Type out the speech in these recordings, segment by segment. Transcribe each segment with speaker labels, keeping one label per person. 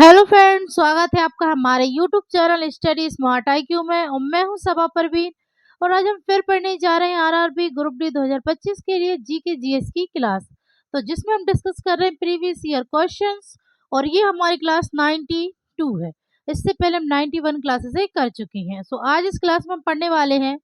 Speaker 1: Hello friends, स्वागत है आपका हमारे YouTube channel study smart IQ में। और मैं हूं सबा परवीन। और आज हम फिर पढ़ने जा रहे हैं आरआरबी ग्रुप डी 2025 के लिए जीके जीएस की क्लास। तो जिसमें हम डिस्कस कर रहे हैं प्रीवियस ईयर क्वेश्चंस। और ये हमारी क्लास 92 है। इससे पहले हम 91 क्लासेस कर चुके हैं। सो आज इस क्लास में हम पढ़ने वाले हैं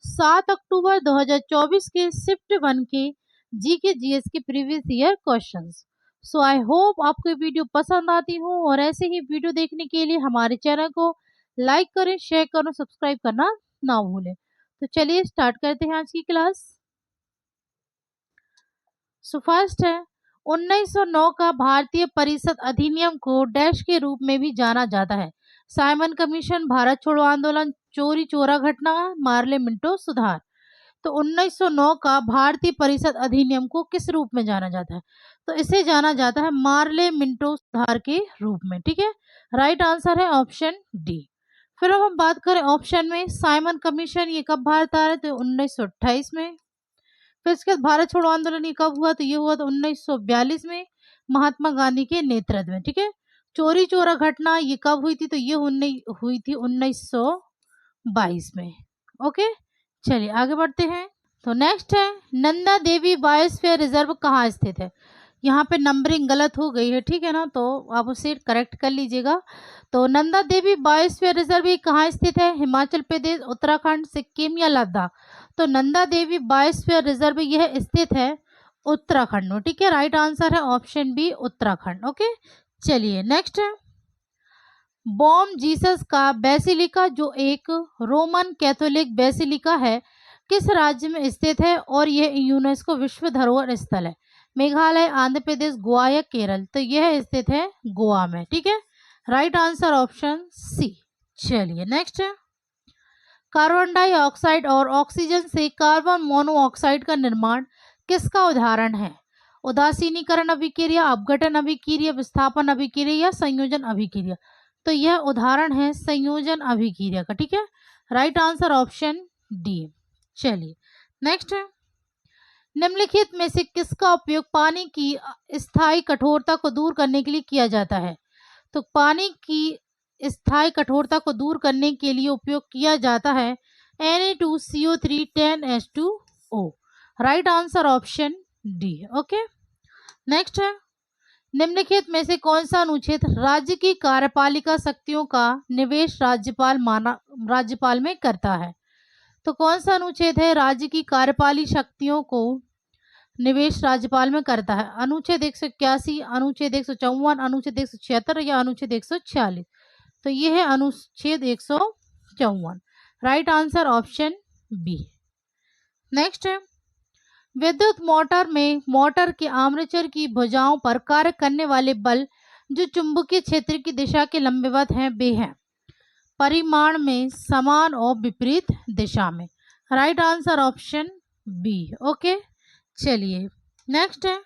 Speaker 1: 7 अक्टूबर 2024 के शिफ्ट 1 के जीके जीएस के previous year questions. So I hope आपको ये वीडियो पसंद आती हो। और ऐसे ही वीडियो देखने के लिए हमारे चैनल को लाइक करें, शेयर करें, सब्सक्राइब करना ना भूलें। तो चलिए स्टार्ट करते हैं आज की क्लास। सो फर्स्ट है 1909 का भारतीय परिषद अधिनियम को डैश के रूप में भी जाना जाता है। साइमन कमीशन, भारत छोड़ो आंदोलन, चोरी चोरा घटना, मार्ले मिंटो सुधार। तो 1909 का भारतीय परिषद अधिनियम को किस रूप में जाना जाता है? तो इसे जाना जाता है मार्ले मिंटो सुधार के रूप में। ठीक है, राइट आंसर है ऑप्शन डी। फिर अब हम बात करें ऑप्शन में साइमन कमीशन, ये कब भारत आ रहे? तो 1928 में। फिर इसके बाद भारत छोड़ो आंदोलन ये कब हुआ? तो ये हुआ था 1942 में, महात्मा गांधी के नेतृत्व में। ठीक है, चोरी चोरा घटना ये कब हुई थी? तो ये हुई थी 1922 में। ओके, चलिए आगे बढ़ते हैं। तो नेक्स्ट है नंदा देवी बायोस्फीयर रिजर्व कहाँ स्थित है? यहाँ पे नंबरिंग गलत हो गई है, ठीक है ना, तो आप उसे करेक्ट कर लीजिएगा। तो नंदा देवी बायोस्फीयर रिजर्व ये कहाँ स्थित है? हिमाचल प्रदेश, उत्तराखंड, सिक्किम या लद्दाख? तो नंदा देवी बायोस्फीयर रिजर्व यह स्थित है उत्तराखंड में। ठीक है, राइट आंसर है ऑप्शन बी, उत्तराखंड। ओके, चलिए नेक्स्ट है बॉम जीसस का बेसिलिका, जो एक रोमन कैथोलिक बेसिलिका है, किस राज्य में स्थित है और यह यूनेस्को विश्व धरोहर स्थल है? मेघालय, आंध्र प्रदेश, गोवा या केरल? तो यह स्थित है गोवा में। ठीक है, राइट आंसर ऑप्शन सी। चलिए नेक्स्ट है कार्बन डाइऑक्साइड और ऑक्सीजन से कार्बन मोनोऑक्साइड का निर्माण किसका उदाहरण है? उदासीनीकरण अभिक्रिया, अपघटन अभिक्रिया, विस्थापन अभिक्रिया या संयोजन अभिक्रिया? तो यह उदाहरण है संयोजन अभिक्रिया का। ठीक है, राइट आंसर ऑप्शन डी। चलिए नेक्स्ट है निम्नलिखित में से किसका उपयोग पानी की स्थायी कठोरता को दूर करने के लिए किया जाता है? तो पानी की स्थायी कठोरता को दूर करने के लिए उपयोग किया जाता है Na2CO3 10H2O। Right answer option D. Okay, next है निम्नलिखित में से कौन सा अनुच्छेद राज्य की कार्यपालिका शक्तियों का निवेश राज्यपाल में करता है? तो कौन सा अनुच्छेद है राज्य की कार्यपालिक शक्तियों को निवेश राज्यपाल में करता है? अनुच्छेद 181, अनुच्छेद 154, अनुच्छेद 176 या अनुच्छेद 146? तो ये है अनुच्छेद 154। Right answer option B. Next है विद्युत मोटर में मोटर के आर्मेचर की भुजाओं पर कार्य करने वाले बल जो चुंबकीय क्षेत्र की दिशा के लंबवत हैं वे हैं परिमाण में समान और विपरीत दिशा में। Right answer option B. Okay, चलिए नेक्स्ट है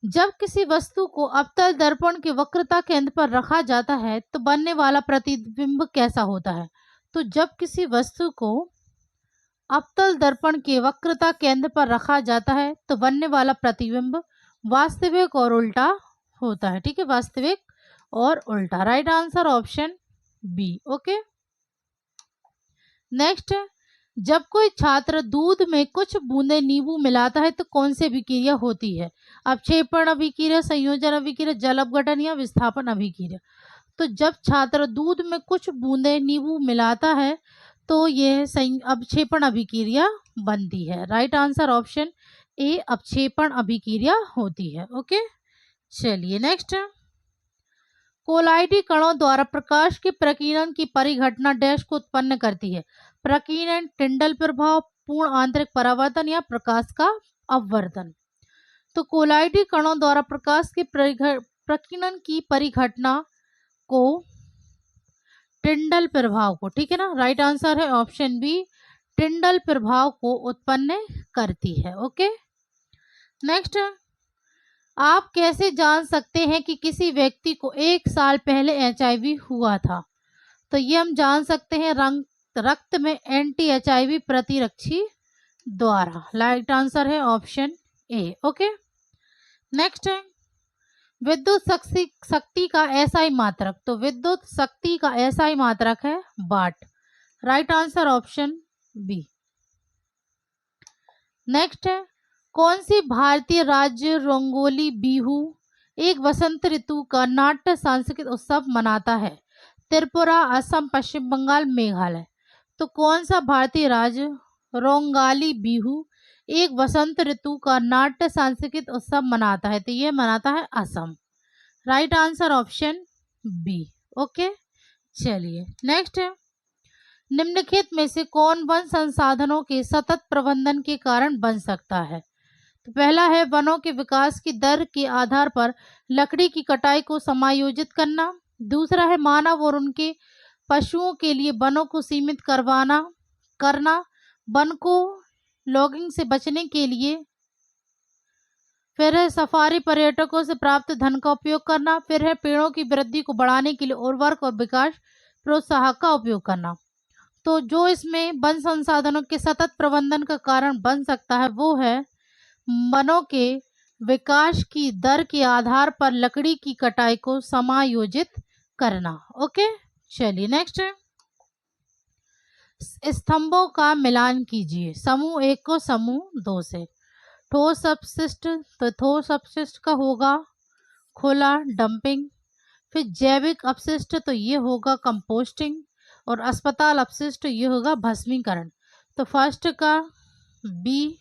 Speaker 1: जब किसी वस्तु को अवतल दर्पण के वक्रता केंद्र पर रखा जाता है तो बनने वाला प्रतिबिंब कैसा होता है? तो जब किसी वस्तु को अवतल दर्पण के वक्रता केंद्र पर रखा जाता है तो बनने वाला प्रतिबिंब वास्तविक और उल्टा होता है। ठीक है, वास्तविक और उल्टा। Right answer option B. Okay, next जब कोई छात्र दूध में कुछ बूंदे नींबू मिलाता है तो कौन सी अभिक्रिया होती है? अपक्षेपण अभिक्रिया, संयोजन अभिक्रिया, जल अपघटन या विस्थापन अभिक्रिया? तो जब छात्र दूध में कुछ बूंदे नींबू मिलाता है तो यह अपक्षेपण अभिक्रिया बनती है। राइट आंसर ऑप्शन ए, अपक्षेपण अभिक्रिया होती है। ओके, चलिए नेक्स्ट कोलाइडी कणों द्वारा प्रकाश के प्रकीर्णन की परिघटना डैश को उत्पन्न करती है? प्रकीर्णन, टिंडल प्रभाव, पूर्ण आंतरिक परावर्तन या प्रकाश का अपवर्तन? तो कोलाइडी कणों द्वारा प्रकाश के प्रकीर्णन की परिघटना को टिंडल प्रभाव को, ठीक है ना, राइट आंसर है ऑप्शन बी, टिंडल प्रभाव को उत्पन्न करती है। ओके, नेक्स्ट आप कैसे जान सकते हैं कि किसी व्यक्ति को 1 साल पहले HIV हुआ था? तो ये हम जान सकते हैं रक्त में एंटी HIV प्रतिरक्षी द्वारा। राइट आंसर है ऑप्शन ए। ओके, नेक्स्ट है विद्युत शक्ति का एसआई मात्रक, तो विद्युत शक्ति का एसआई मात्रक है watt. Right answer option B. Next है, कौन सी भारतीय राज्य रंगोली बिहू एक वसंत ऋतु का नाट्य सांस्कृतिक उत्सव मनाता है? त्रिपुरा, असम, पश्चिम बंगाल, मेघालय। तो कौन सा भारतीय राज्य रोंगाली बिहू एक वसंत ऋतु का नाट्य सांस्कृतिक उत्सव मनाता है? तो ये मनाता है Assam. Right answer option B. Okay, चलिए नेक्स्ट है, निम्नलिखित में से कौन वन संसाधनों के सतत प्रबंधन के कारण बन सकता है? तो पहला है वनों के विकास की दर के आधार पर लकड़ी की कटाई को समायोजित करना। दूसरा है मानव और उनके पशुओं के लिए वनों को सीमित करना। वन को लॉगिंग से बचने के लिए। फिर है सफारी पर्यटकों से प्राप्त धन का उपयोग करना। फिर है पेड़ों की वृद्धि को बढ़ाने के लिए उर्वरक और विकास प्रोत्साहक का उपयोग करना। तो जो इसमें वन संसाधनों के सतत प्रबंधन का कारण बन सकता है वो है वनों के विकास की दर के आधार पर लकड़ी की कटाई को समायोजित करना। ओके, चलिए नेक्स्ट है, स्तंभों का मिलान कीजिए समूह 1 को समूह 2 से। ठोस अपशिष्ट, तो ठोस अपशिष्ट का होगा खुला डंपिंग। फिर जैविक अपशिष्ट, तो ये होगा कंपोस्टिंग। और अस्पताल अपशिष्ट, ये होगा भस्मीकरण। तो फर्स्ट का बी,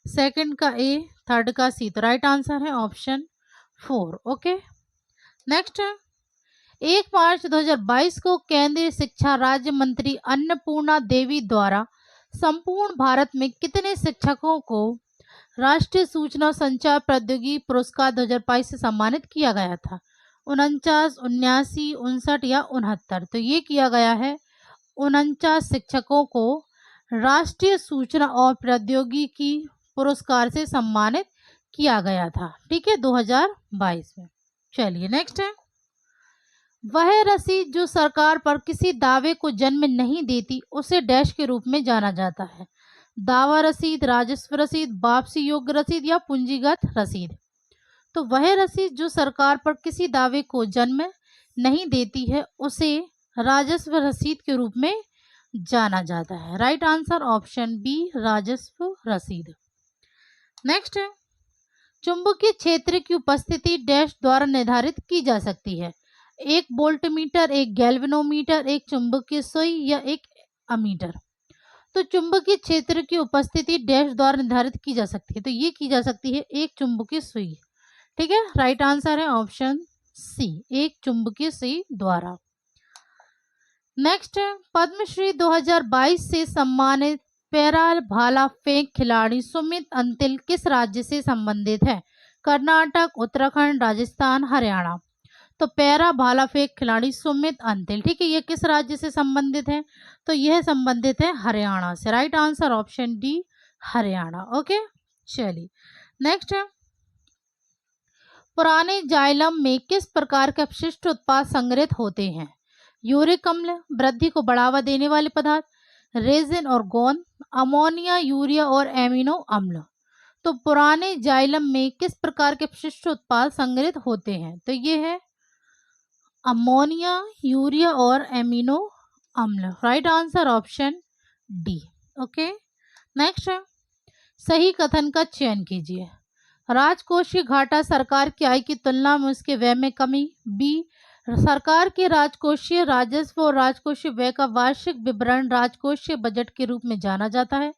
Speaker 1: सेकंड का ए, थर्ड का सी। तो राइट आंसर है ऑप्शन 4। ओके, नेक्स्ट है, 1 मार्च 2022 को केंद्रीय शिक्षा राज्य मंत्री अन्नपूर्णा देवी द्वारा संपूर्ण भारत में कितने शिक्षकों को राष्ट्रीय सूचना संचार प्रौद्योगिकी पुरस्कार 2022 से सम्मानित किया गया था? 49, 79, 59 या 69। तो ये किया गया है 49 शिक्षकों को राष्ट्रीय सूचना और प्रौद्योगिकी पुरस्कार से सम्मानित किया गया था, ठीक है, 2022 में। चलिए नेक्स्ट है, वह रसीद जो सरकार पर किसी दावे को जन्म नहीं देती उसे डैश के रूप में जाना जाता है? दावा रसीद, राजस्व रसीद, वापसी योग्य रसीद या पूंजीगत रसीद। तो वह रसीद जो सरकार पर किसी दावे को जन्म नहीं देती है उसे राजस्व रसीद के रूप में जाना जाता है। राइट आंसर ऑप्शन बी, राजस्व रसीद। नेक्स्ट है, चुंबकीय क्षेत्र की उपस्थिति डैश द्वारा निर्धारित की जा सकती है? 1 वोल्टमीटर, 1 गैल्वेनोमीटर, 1 चुंबकीय सुई या 1 अमीटर। तो चुंबकीय क्षेत्र की उपस्थिति डैश द्वारा निर्धारित की जा सकती है, तो ये की जा सकती है 1 चुंबकीय सुई, ठीक है। राइट आंसर है ऑप्शन सी, 1 चुंबकीय सुई द्वारा। नेक्स्ट है, पद्मश्री 2022 से सम्मानित पैरा भाला फेंक खिलाड़ी सुमित अंतिल किस राज्य से संबंधित है? कर्नाटक, उत्तराखंड, राजस्थान, हरियाणा। तो पैरा भाला फेंक खिलाड़ी सुमित अंतिल, ठीक है, ये किस राज्य से संबंधित है? तो यह संबंधित है हरियाणा से। Right answer option D, Haryana. Okay, चलिए नेक्स्ट है, पुराने जाइलम में किस प्रकार के अपशिष्ट उत्पाद संग्रहित होते हैं? यूरिक अम्ल, वृद्धि को बढ़ावा देने वाले पदार्थ, रेजिन और गोंद, अमोनिया, यूरिया और एमिनो अम्ल। तो पुराने जाइलम में किस प्रकार के अपशिष्ट उत्पाद संग्रहित होते हैं? तो ये है अमोनिया, यूरिया और एमिनो अम्ल। Right answer option D. Okay, next है, सही कथन का चयन कीजिए। राजकोषीय घाटा सरकार की आय की तुलना में उसके व्यय में कमी। बी, सरकार के राजकोषीय राजस्व और राजकोषीय व्यय का वार्षिक विवरण राजकोषीय बजट के रूप में जाना जाता है।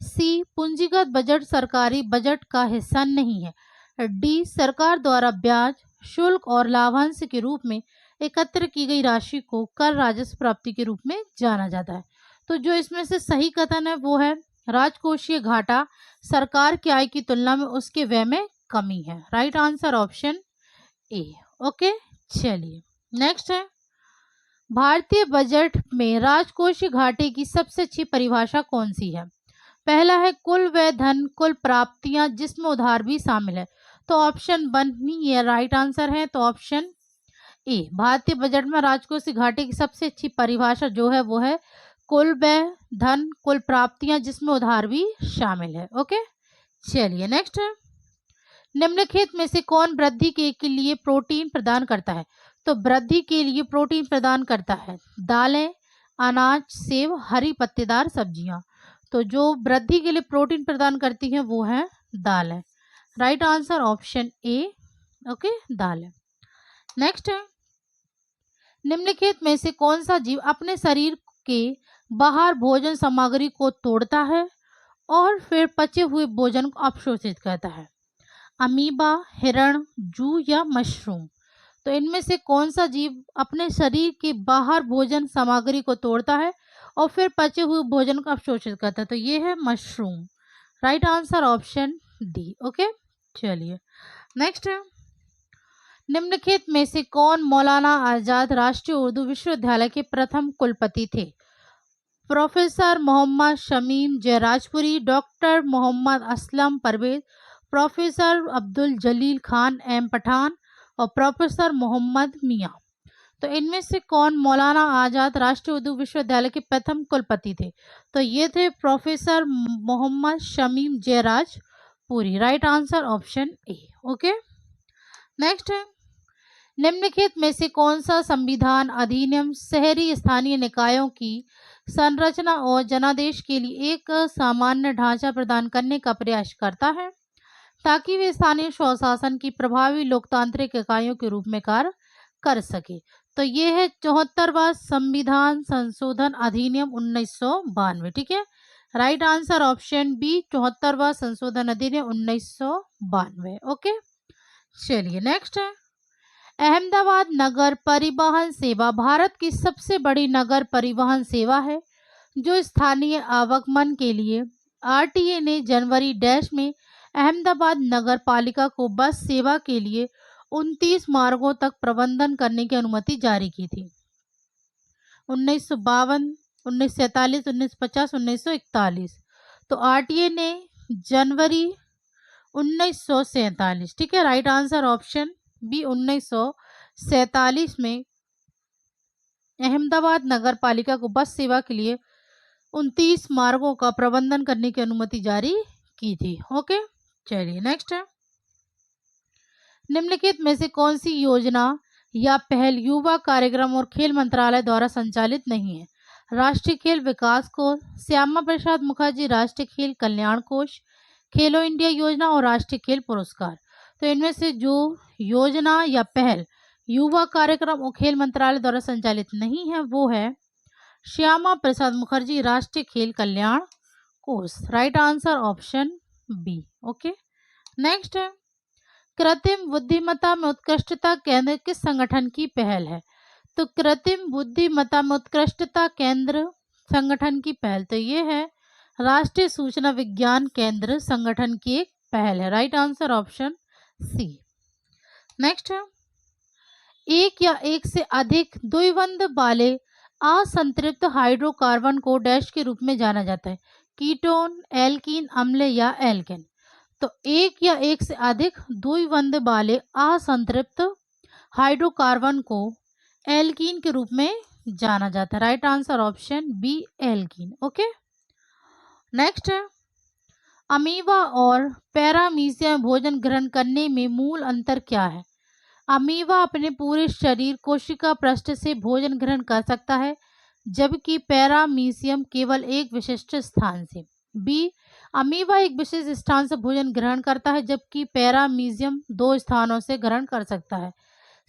Speaker 1: सी, पूंजीगत बजट सरकारी बजट का हिस्सा नहीं है। डी, सरकार द्वारा ब्याज, शुल्क और लाभांश के रूप में एकत्र की गई राशि को कर राजस्व प्राप्ति के रूप में जाना जाता है। तो जो इसमें से सही कथन है वो है राजकोषीय घाटा सरकार की आय की तुलना में उसके व्यय में कमी है। Right answer option A. Okay, चलिए नेक्स्ट है, भारतीय बजट में राजकोषीय घाटे की सबसे अच्छी परिभाषा कौन सी है? पहला है कुल व्यय धन कुल प्राप्तियां जिसमें उधार भी शामिल है। तो ऑप्शन 1 ही ये राइट आंसर है। तो ऑप्शन ए, भारतीय बजट में राजकोषीय घाटे की सबसे अच्छी परिभाषा जो है वो है कुल व्यय धन कुल प्राप्तियां जिसमें उधार भी शामिल है। ओके, चलिए नेक्स्ट है, निम्नलिखित में से कौन वृद्धि के लिए प्रोटीन प्रदान करता है? तो वृद्धि के लिए प्रोटीन प्रदान करता है दालें, अनाज, सेब, हरी पत्तेदार सब्जियां। तो जो वृद्धि के लिए प्रोटीन प्रदान करती हैं वो है दालें। Right answer option A. Okay, दालें। नेक्स्ट है, निम्नलिखित में से कौन सा जीव अपने शरीर के बाहर भोजन सामग्री को तोड़ता है और फिर पचे हुए भोजन को अवशोषित करता है? अमीबा, हिरण, जू या मशरूम? तो इनमें से कौन सा जीव अपने शरीर के बाहर भोजन सामग्री को तोड़ता है और फिर पचे हुए भोजन को अवशोषित करता है? तो ये है mushroom. Right answer option D. Okay, चलिए नेक्स्ट है, निम्नलिखित में से कौन मौलाना आजाद राष्ट्रीय उर्दू विश्वविद्यालय के प्रथम कुलपति थे? Professor Mohammad Shamim Jairajpuri, doctor Mohammad Aslam Parvez, professor Abdul Jalil Khan M Pathan और प्रोफेसर मोहम्मद मियाँ। तो इनमें से कौन मौलाना आजाद राष्ट्रीय उर्दू विश्वविद्यालय के प्रथम कुलपति थे? तो ये थे professor Mohammad Shamim Jairajpuri. Right answer option A. Okay, next है, निम्नलिखित में से कौन सा संविधान अधिनियम शहरी स्थानीय निकायों की संरचना और जनादेश के लिए एक सामान्य ढांचा प्रदान करने का प्रयास करता है ताकि वे स्थानीय स्वशासन की प्रभावी लोकतांत्रिक इकाइयों के रूप में कार्य कर सके? तो ये है 74वां संविधान संशोधन अधिनियम 1992। ठीक है, राइट आंसर ऑप्शन बी, 74वां संशोधन अधिनियम 1992। ओके, चलिए नेक्स्ट है, अहमदाबाद नगर परिवहन सेवा भारत की सबसे बड़ी नगर परिवहन सेवा है जो स्थानीय आवागमन के लिए आरटीए ने जनवरी डैश में अहमदाबाद नगर पालिका को बस सेवा के लिए 29 मार्गों तक प्रबंधन करने की अनुमति जारी की थी। 1952, 1947, 1950, 1941। तो आरटीए ने जनवरी 1947। ठीक है, राइट आंसर ऑप्शन बी, 1947 में अहमदाबाद नगर पालिका को बस सेवा के लिए 29 मार्गों का प्रबंधन करने की अनुमति जारी की थी। ओके, चलिए नेक्स्ट है, निम्नलिखित में से कौन सी योजना या पहल युवा कार्यक्रम और खेल मंत्रालय द्वारा संचालित नहीं है? राष्ट्रीय खेल विकास कोष, श्यामा प्रसाद मुखर्जी राष्ट्रीय खेल कल्याण कोष, खेलो इंडिया योजना और राष्ट्रीय खेल पुरस्कार। तो इनमें से जो योजना या पहल युवा कार्यक्रम और खेल मंत्रालय द्वारा संचालित नहीं है वो है श्यामा प्रसाद मुखर्जी राष्ट्रीय खेल कल्याण कोष। Right answer option B. Okay, next है, कृत्रिम बुद्धिमत्ता में उत्कृष्टता केंद्र किस संगठन की पहल है? तो कृत्रिम बुद्धिमत्ता में उत्कृष्टता केंद्र संगठन की पहल, तो ये है राष्ट्रीय सूचना विज्ञान केंद्र संगठन की एक पहल है। Right answer option C. Next है, एक या एक से अधिक द्विबंध वाले असंतृप्त हाइड्रोकार्बन को डैश के रूप में जाना जाता है? कीटोन, एल्कीन, अम्ल या एल्केन? तो एक या एक से अधिक द्विबंध वाले असंतृप्त हाइड्रोकार्बन को एल्कीन के रूप में जाना जाता है। Right answer option B, alkyne. Okay, next है, अमीबा और पैरामीशिया में भोजन ग्रहण करने में मूल अंतर क्या है? अमीबा अपने पूरे शरीर कोशिका पृष्ठ से भोजन ग्रहण कर सकता है जबकि पैरामीशियम केवल एक विशिष्ट स्थान से। बी, अमीबा एक विशेष स्थान से भोजन ग्रहण करता है जबकि पैरामीशियम 2 स्थानों से ग्रहण कर सकता है।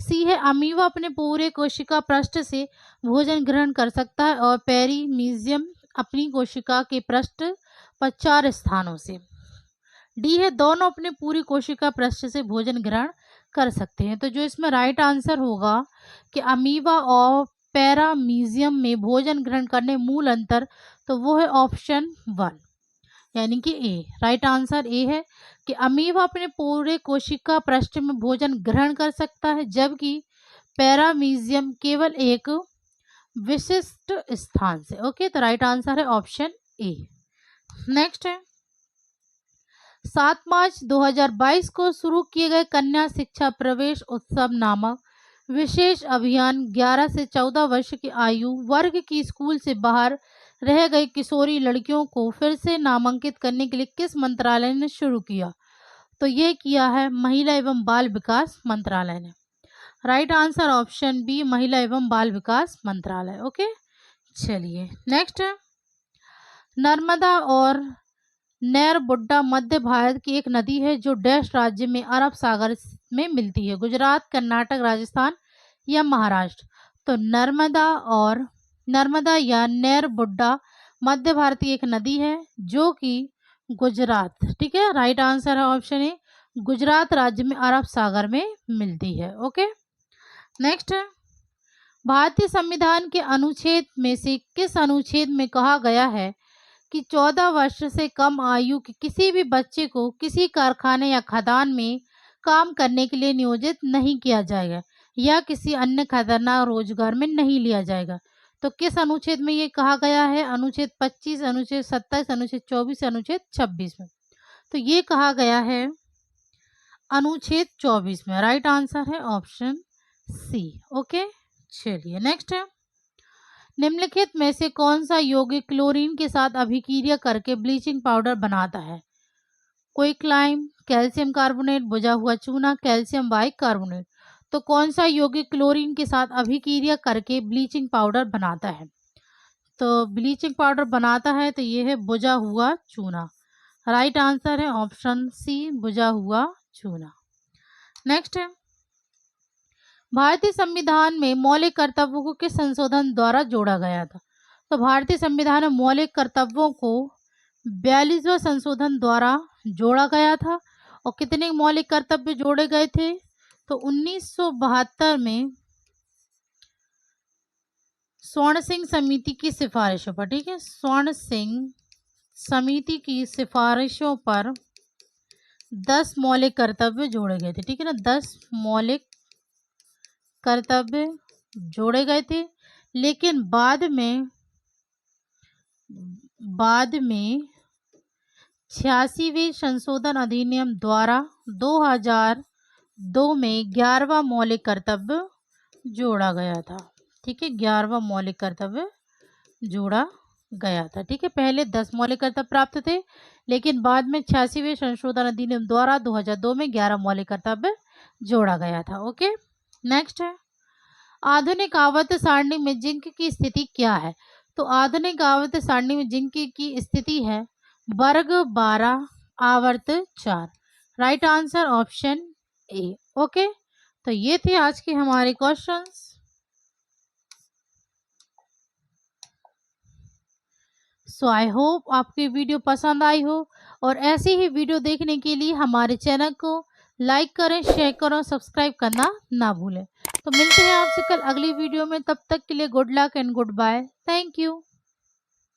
Speaker 1: सी है, अमीबा अपने पूरे कोशिका पृष्ठ से भोजन ग्रहण कर सकता है और पैरामीशियम अपनी कोशिका के पृष्ठ पर 4 स्थानों से। डी है, दोनों अपने पूरी कोशिका पृष्ठ से भोजन ग्रहण कर सकते हैं। तो जो इसमें राइट आंसर होगा कि अमीबा और पैरामीशियम में भोजन ग्रहण करने मूल अंतर, तो वो है ऑप्शन 1 यानी कि ए। राइट आंसर ए है कि अमीबा अपने पूरे कोशिका पृष्ठ में भोजन ग्रहण कर सकता है जबकि पैरामीशियम केवल एक विशिष्ट स्थान से। ओके, तो राइट आंसर है ऑप्शन ए। नेक्स्ट है, 7 मार्च 2022 को शुरू किए गए कन्या शिक्षा प्रवेश उत्सव नामक विशेष अभियान 11 से 14 वर्ष की आयु वर्ग की स्कूल से बाहर रह गई किशोरी लड़कियों को फिर से नामांकित करने के लिए किस मंत्रालय ने शुरू किया? तो ये किया है महिला एवं बाल विकास मंत्रालय ने। राइट आंसर ऑप्शन बी, महिला एवं बाल विकास मंत्रालय। ओके, चलिए नेक्स्ट है, नर्मदा और नैरबुड्डा मध्य भारत की एक नदी है जो डैश राज्य में अरब सागर में मिलती है, गुजरात, कर्नाटक, राजस्थान या महाराष्ट्र। तो नर्मदा या नैरबुड्डा मध्य भारत की एक नदी है जो कि गुजरात, ठीक है, राइट आंसर है ऑप्शन ए, गुजरात राज्य में अरब सागर में मिलती है। ओके, नेक्स्ट है, भारतीय संविधान के अनुच्छेद में से किस अनुच्छेद में कहा गया है कि 14 वर्ष से कम आयु के किसी भी बच्चे को किसी कारखाने या खदान में काम करने के लिए नियोजित नहीं किया जाएगा या किसी अन्य खतरनाक रोजगार में नहीं लिया जाएगा। तो किस अनुच्छेद में ये कहा गया है? अनुच्छेद 25, अनुच्छेद 27, अनुच्छेद 24, अनुच्छेद 26 में। तो ये कहा गया है अनुच्छेद 24 में। राइट आंसर है ऑप्शन सी। ओके, चलिए नेक्स्ट है, निम्नलिखित में से कौन सा यौगिक क्लोरीन के साथ अभिक्रिया करके ब्लीचिंग पाउडर बनाता है? क्विकलाइम, कैल्शियम कार्बोनेट, बुझा हुआ चूना, कैल्शियम बाइकार्बोनेट। तो कौन सा यौगिक क्लोरीन के साथ अभिक्रिया करके ब्लीचिंग पाउडर बनाता है? तो ब्लीचिंग पाउडर बनाता है तो ये है बुझा हुआ चूना। राइट आंसर है ऑप्शन सी, बुझा हुआ चूना। नेक्स्ट है, भारतीय संविधान में मौलिक कर्तव्यों को किस संशोधन द्वारा जोड़ा गया था? तो भारतीय संविधान में मौलिक कर्तव्यों को 42वें संशोधन द्वारा जोड़ा गया था। और कितने मौलिक कर्तव्य जोड़े गए थे? तो 1972 में स्वर्ण सिंह समिति की सिफारिशों पर, ठीक है, स्वर्ण सिंह समिति की सिफारिशों पर 10 मौलिक कर्तव्य जोड़े गए थे, ठीक है ना, 10 मौलिक कर्तव्य जोड़े गए थे। लेकिन बाद में 86वें संशोधन अधिनियम द्वारा 2002 में 11वां मौलिक कर्तव्य जोड़ा गया था, ठीक है, 11वां मौलिक कर्तव्य जोड़ा गया था, ठीक है। पहले 10 मौलिक कर्तव्य प्राप्त थे, लेकिन बाद में 86वें संशोधन अधिनियम द्वारा 2002 में 11 मौलिक कर्तव्य जोड़ा गया था। ओके, नेक्स्ट है, आधुनिक आवर्त सारणी में जिंक की स्थिति क्या है? तो आधुनिक आवर्त सारणी में जिंक की स्थिति है वर्ग 12, आवर्त 4। Right answer option A. Okay, तो ये थे आज के हमारे क्वेश्चंस। सो आई होप आपकी वीडियो पसंद आई हो, और ऐसी ही वीडियो देखने के लिए हमारे चैनल को लाइक करें, शेयर करें, सब्सक्राइब करना ना भूलें। तो मिलते हैं आपसे कल अगली वीडियो में, तब तक के लिए good luck and goodbye. Thank you.